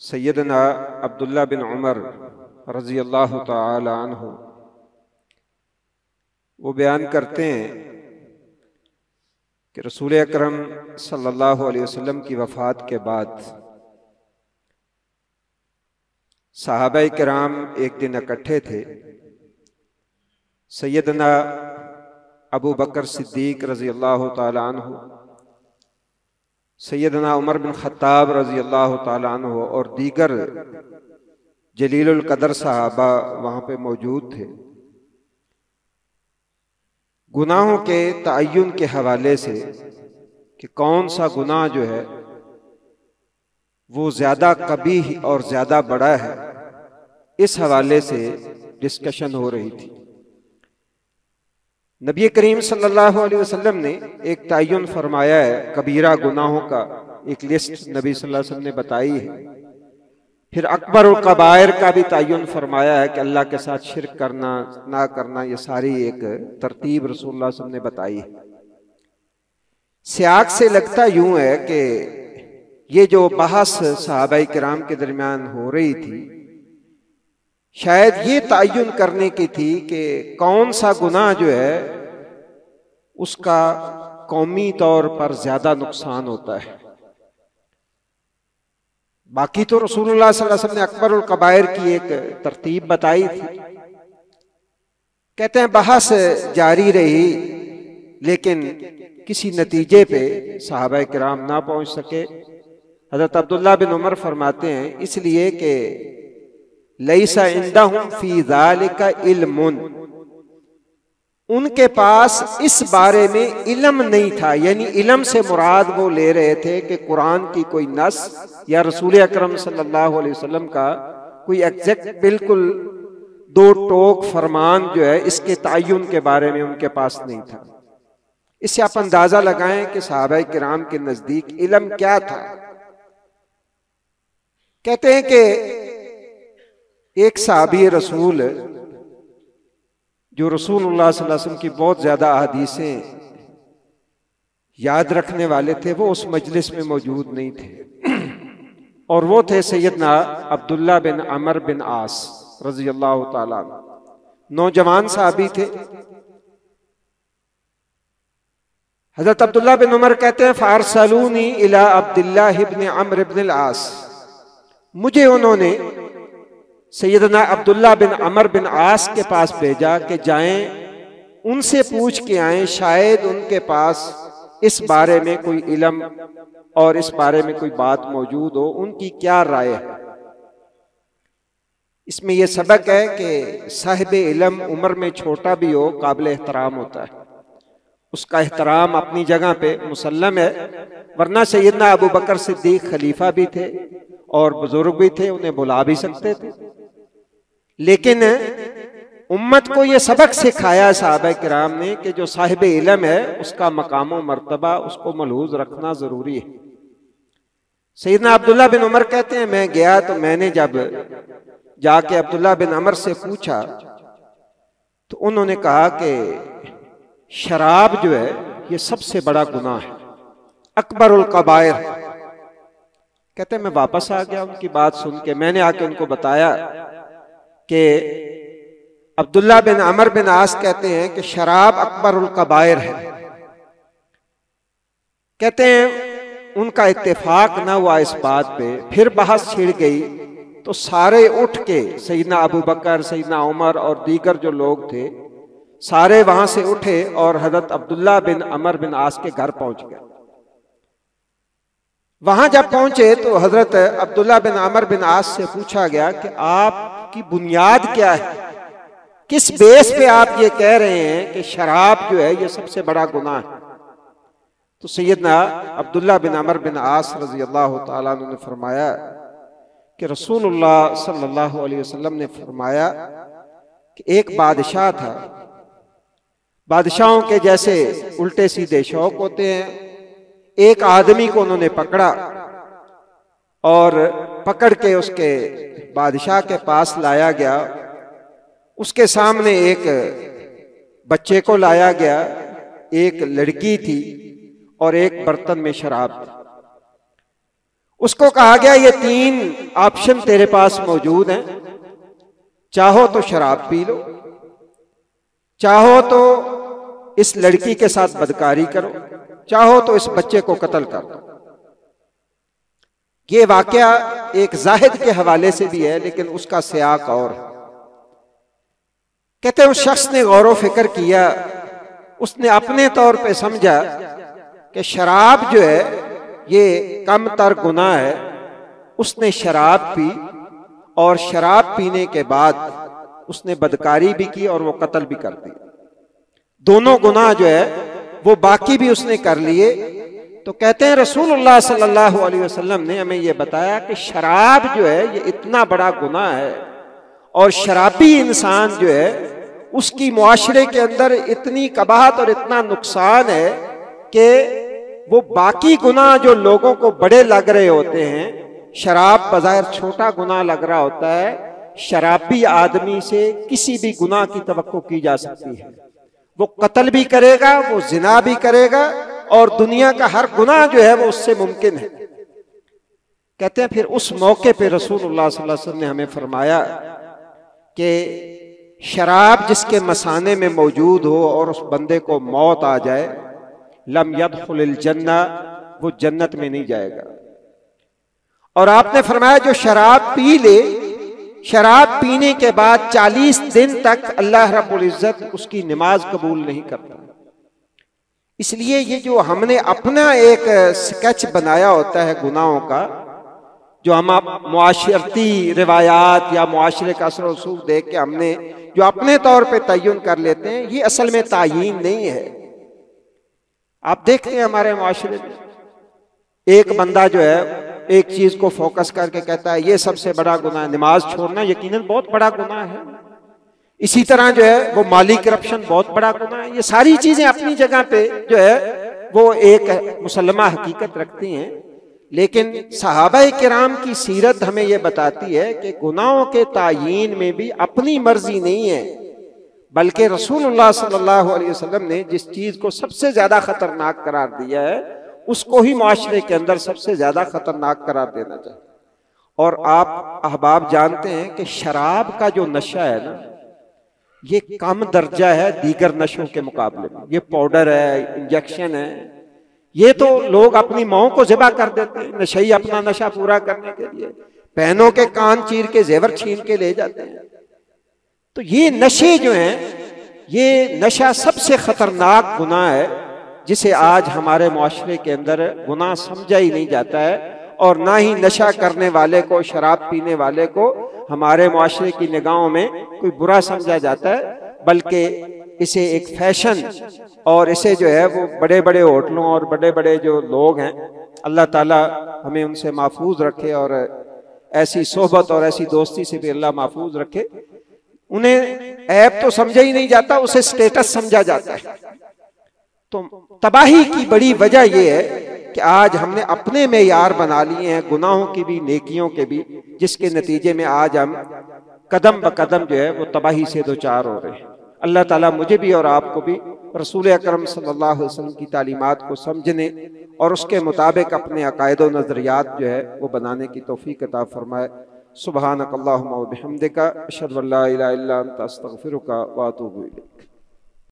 सैयदना अब्दुल्ला बिन उमर रज़ी अल्लाह तआला अन्हु वो बयान करते हैं कि रसूल अकरम सल्लल्लाहु अलैहि वसल्लम की वफ़ात के बाद सहाबाए किराम एक दिन इकट्ठे थे। सैयदना अबू बकर सिद्दीक रज़ी अल्लाह तआला अन्हु, सैयदना उमर बिन खत्ताब रज़ी अल्लाह तआला अन्हु और दीगर जलीलुल कदर सहाबा वहाँ पे मौजूद थे। गुनाहों के तअय्युन के हवाले से कि कौन सा गुनाह जो है वो ज़्यादा कबीह और ज़्यादा बड़ा है, इस हवाले से डिस्कशन हो रही थी। नबी करीम सल्लल्लाहु अलैहि वसल्लम ने एक तय्युन फरमाया है, कबीरा गुनाहों का एक लिस्ट नबी सल्लल्लाहु अलैहि वसल्लम ने बताई है। फिर अकबर और कबायर का भी तय्युन फरमाया है कि अल्लाह के साथ शिरक करना ना करना, ये सारी एक तरतीब रसूलुल्लाह सल्लल्लाहु अलैहि वसल्लम ने बताई है। सियाक से लगता यूं है कि ये जो बहस सहाबाए किराम के दरमियान हो रही थी, शायद ये तय्युन करने की थी कि कौन सा गुनाह जो है उसका कौमी तौर पर ज्यादा नुकसान होता है। बाकी तो रसूलुल्लाह सल्लल्लाहु अलैहि वसल्लम ने अकबर और कबायर की एक तरतीब बताई थी। कहते हैं बहस जारी रही, लेकिन किसी नतीजे पे सहाबाए किराम ना पहुंच सके। हजरत अब्दुल्ला बिन उमर फरमाते हैं इसलिए कि लैसा इंदहुम फी ज़ालिका इल्मुन, उनके पास इस बारे में इल्म नहीं था। यानी इल्म से मुराद वो ले रहे थे कि कुरान की कोई नस या रसूल अकरम सल्लल्लाहु अलैहि वसल्लम का कोई एग्जैक्ट बिल्कुल दो टोक फरमान जो है इसके तय्युन के बारे में उनके पास नहीं था। इससे आप अंदाजा लगाएं कि सहाबाए किराम के नजदीक इल्म क्या था। कहते हैं कि एक सहाबी रसूल जो रसूलुल्लाह सल्लल्लाहु अलैहि वसल्लम की बहुत ज्यादा हदीसें याद रखने वाले थे, वो उस मजलिस में मौजूद नहीं थे और वो थे सैयदना अब्दुल्ला बिन अमर बिन आस रज़ी अल्लाह तआला अन्हु। नौजवान सहाबी थे। हजरत अब्दुल्ला बिन उमर कहते हैं फारसलूनी इला अब्दुल्ला इब्न अम्र इब्न आस, मुझे उन्होंने सैयदना अब्दुल्ला बिन अमर बिन आस के पास भेजा कि जाएं उनसे पूछ के आए, शायद उनके पास इस बारे में कोई इल्म और इस बारे में कोई बात मौजूद हो, उनकी क्या राय है। इसमें यह सबक है कि साहिब इल्म उम्र में छोटा भी हो काबिल एहतराम होता है, उसका एहतराम अपनी जगह पे मुसल्लम है। वरना सैयदना अबू बकर सिद्दीक खलीफा भी थे और बुजुर्ग भी थे, उन्हें बुला भी सकते थे, लेकिन उम्मत को यह सबक सिखाया सहाबा किराम ने कि जो साहिब इल्म है उसका मकाम व मर्तबा उसको मलहूज रखना जरूरी है। सैयदना अब्दुल्ला बिन उमर कहते हैं मैं गया तो मैंने जब जाके अब्दुल्ला बिन अमर से पूछा तो उन्होंने कहा कि शराब जो है ये सबसे बड़ा गुनाह है, अकबरुल कबायर। कहते हैं मैं वापस आ गया उनकी बात सुन के। मैंने आके उनको बताया कि अब्दुल्ला बिन अमर बिन आस कहते हैं कि शराब अकबरुल कबायर है। कहते हैं उनका इत्तेफाक ना हुआ इस बात पे, फिर बहस छिड़ गई तो सारे उठ के सैयदना अबू बकर, सैयदना उमर और दीगर जो लोग थे सारे वहां से उठे और हजरत अब्दुल्ला बिन अमर बिन आस के घर पहुंच गए। वहां जब पहुंचे तो हजरत अब्दुल्ला बिन अमर बिन आस से पूछा गया कि आपकी बुनियाद क्या है, किस बेस पे आप ये कह रहे हैं कि शराब जो है ये सबसे बड़ा गुनाह है। तो सैयदना अब्दुल्ला बिन अमर बिन आस रज़ी अल्लाह तआला अन्हु ने फरमाया कि रसूलुल्लाह सल्लल्लाहु अलैहि वसल्लम ने फरमाया कि एक बादशाह था, बादशाहों के जैसे उल्टे सीधे शौक होते हैं। एक आदमी को उन्होंने पकड़ा और पकड़ के उसके बादशाह के पास लाया गया। उसके सामने एक बच्चे को लाया गया, एक लड़की थी और एक बर्तन में शराब थी। उसको कहा गया ये 3 ऑप्शन तेरे पास मौजूद हैं, चाहो तो शराब पी लो, चाहो तो इस लड़की के साथ बदकारी करो, चाहो तो इस बच्चे को कत्ल कर दो। ये वाकया एक जाहिद के हवाले से भी है, लेकिन उसका सियाक और है। कहते हैं उस शख्स ने गौर व फिक्र किया, उसने अपने तौर पे समझा कि शराब जो है ये कम तर गुनाह है। उसने शराब पी और शराब पीने के बाद उसने बदकारी भी की और वो कत्ल भी कर दिया। दोनों गुनाह जो है वो बाकी भी उसने कर लिए। तो कहते हैं रसूलुल्लाह सल्लल्लाहु अलैहि वसल्लम ने हमें ये बताया कि शराब जो है ये इतना बड़ा गुनाह है और शराबी इंसान जो है उसकी मुआशरे के अंदर इतनी कबाहत और इतना नुकसान है कि वो बाकी गुनाह जो लोगों को बड़े लग रहे होते हैं, शराब बज़ाहिर छोटा गुनाह लग रहा होता है, शराबी आदमी से किसी भी गुनाह की तवक्को की जा सकती है। वो कत्ल भी करेगा, वो जिना भी करेगा और दुनिया का हर गुनाह जो है वो उससे मुमकिन है। कहते हैं फिर उस मौके पे रसूलुल्लाह सल्लल्लाहु अलैहि वसल्लम ने हमें फरमाया कि शराब जिसके मसाने में मौजूद हो और उस बंदे को मौत आ जाए, लम यदखुलिल जन्ना, वो जन्नत में नहीं जाएगा। और आपने फरमाया जो शराब पी ले, शराब पीने के बाद 40 दिन तक अल्लाह रब्बुल इज्जत उसकी नमाज कबूल नहीं करता। इसलिए ये जो हमने अपना एक स्केच बनाया होता है गुनाहों का, जो हम मुआशरती रिवायात या मुआशरे का असर रसूख देख के हमने जो अपने तौर पे तय्युन कर लेते हैं, ये असल में तायीन नहीं है। आप देखते हैं हमारे मुआशरे में एक बंदा जो है एक चीज को फोकस करके कहता है ये सबसे बड़ा गुनाह है, नमाज छोड़ना यकीनन बहुत बड़ा गुनाह है। इसी तरह जो है वो माली करप्शन बहुत बड़ा गुनाह है। ये सारी चीजें अपनी जगह पे जो है वो एक मुसल्लमा हकीकत रखती हैं, लेकिन सहाबाए किराम की सीरत हमें यह बताती है कि गुनाहों के तायीन में भी अपनी मर्जी नहीं है, बल्कि रसूलुल्लाह सल्लल्लाहु अलैहि वसल्लम ने जिस चीज को सबसे ज्यादा खतरनाक करार दिया है उसको ही मुआशरे के अंदर सबसे ज्यादा खतरनाक करार देना चाहिए। और आप अहबाब जानते हैं कि शराब का जो नशा है ना, ये कम दर्जा है दीगर नशों के मुकाबले में। ये पाउडर है, इंजेक्शन है, ये तो लोग अपनी माओं को ज़िबा कर देते हैं नशई अपना नशा पूरा करने के लिए, बहनों के कान चीर के जेवर छीन के ले जाते हैं। तो ये नशे जो हैं, ये नशा सबसे खतरनाक गुनाह है जिसे आज हमारे मुआशरे के अंदर गुनाह समझा ही नहीं जाता है। और ना ही नशा करने वाले को, शराब पीने वाले को हमारे मुआशरे की निगाहों में कोई बुरा समझा जाता है, बल्कि इसे एक फैशन और इसे जो है वो बड़े बड़े होटलों और बड़े बड़े जो लोग हैं, अल्लाह ताला हमें उनसे महफूज रखे और ऐसी सोहबत और ऐसी दोस्ती से भी अल्लाह महफूज रखे। उन्हें ऐब तो समझा ही नहीं जाता, उसे स्टेटस समझा जाता है। तो तबाही की बड़ी वजह यह है कि आज हमने अपने मेयार बना लिए हैं गुनाहों की भी नेकियों के भी, जिसके नतीजे में आज हम कदम ब कदम जो है वो तबाही से दो चार हो रहे हैं। अल्लाह ताला मुझे भी और आपको भी रसूल अकरम सल्लल्लाहु अलैहि वसल्लम की तालीमात को समझने और उसके मुताबिक अपने अकायद व नज़रियात जो है वो बनाने की तौफीक अता फरमाए। सुब्हानक अल्लाहुम्मा व बिहम्दिका अशहदु अल्ला इलाहा इल्ला अंता अस्तगफिरुका व अतूबु इलैक।